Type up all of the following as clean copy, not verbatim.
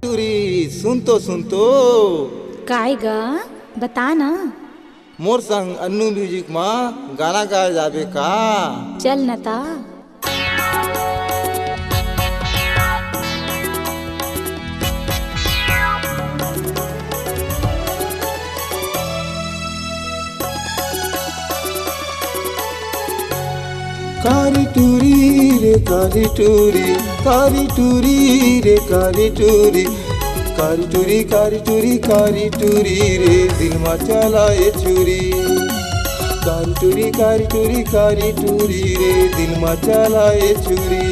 टूरी सुन तो काय ग बता ना। मोर संग अन्नू म्यूजिक मा गाना गाए जाबे का। चल न ता। कारी टूरी रे कारी टूरी, कारी टूरी रे कारी टूरी, कारी टूरी कारी टूरी कारी टूरी रे दिल मा चलाए छुरी। कारी टूरी कारी टूरी कारी टूरी रे दिल मा चलाए छुरी।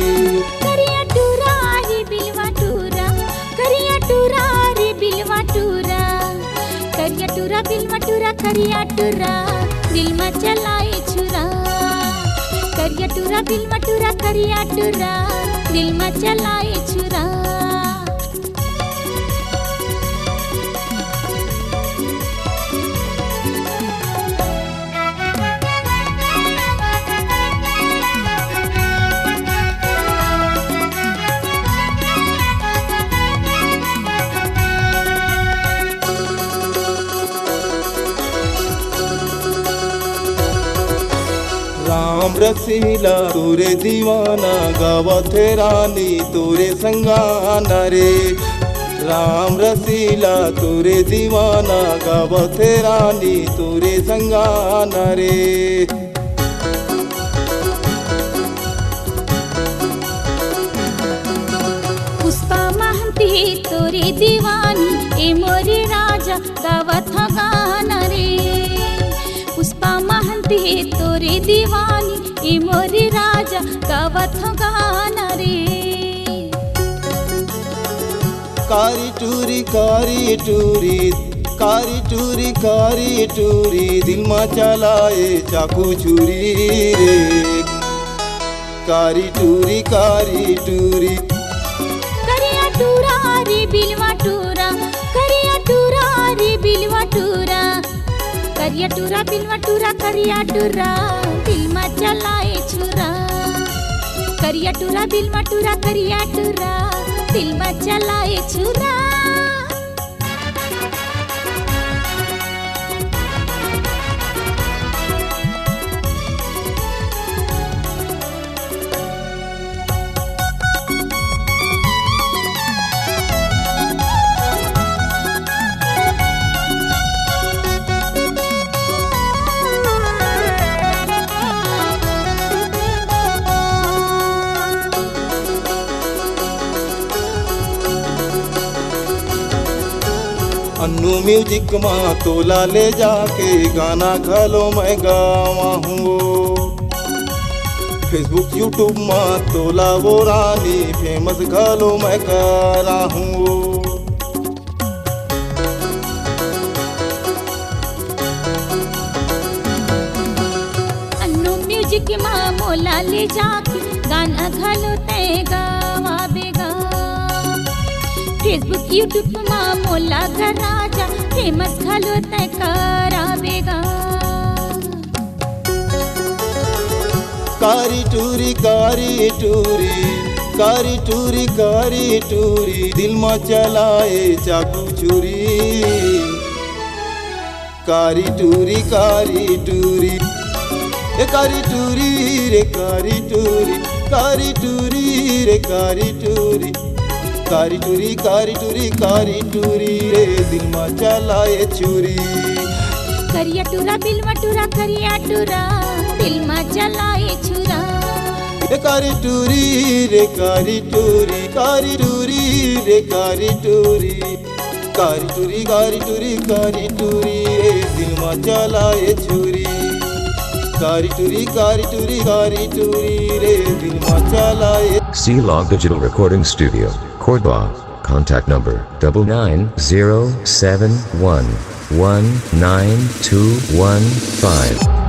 करिया टूरा रे बिलवा टूरा, करिया टूरा रे बिलवा टूरा, करिया टूरा बिलवा टूरा, करिया टूरा दिल मा चलाए छुरा। करिया टूरा बिलवा टूरा, करिया टूरा दिल मा चलाए छुरा। राम रसीला तोरे दीवाना गावत है रानी तोरे संगाना रे। राम रसीला तोरे दीवाना गावत है रानी तोरे संगाना रे। पुष्पा महंती तोरे दीवानी ए मोरे राजा गावत गाना रे। पुष्पा महंती तोरे दीवानी ए मोरे राजा गावत गाना रे। कारी टूरी कारी टूरी, कारी टूरी कारी टूरी दिल मा चलाए चाकू छुरी रे। कारी टूरी कारी टूरी, करिया टूरा रे बिलवा टूरा, करिया टूरा रे बिलवा टूरा, करिया टूरा बिलवा टूरा, करिया टूरा दिल मा चलाए छुरा। करिया टूरा बिलवा टूरा, करिया टूरा दिल मा चलाए छुरा। अन्नू म्यूजिक माँ तोला ले जाके गाना घलो मैं गावा हूँ। फेसबुक यूट्यूब माँ तोला वो रानी फेमस घलो मैं करा हूँ। अन्नू म्यूजिक माँ मोला ले जाके गाना घलो ते गावा बेगा। फेसबुक यूट्यूब माँ मोला घर राजा फेमस घलो ते करावेगा। कारी टूरी कारी टूरी, कारी टूरी कारी टूरी दिल मा चलाए चाकू छुरी। कारी टूरी कारी टूरी, ए कारी टूरी रे कारी टूरी, कारी टूरी रे कारी टूरी, कारी टूरी कारी टूरी कारी टूरी रे दिल मा चलाए छुरी। करिया टूरा बिलवा टूरा, करिया टूरा दिल मा चलाए छुरा। कारी टूरी रे कारी टूरी, कारी टूरी रे कारी टूरी, कारी टूरी कारी टूरी कारी टूरी रे दिल मा चलाए छुरी। कारी टूरी कारी टूरी कारी टूरी रे दिल मा चलाए। C-Log Digital Recording Studio, Cordoba. Contact number 9907119215.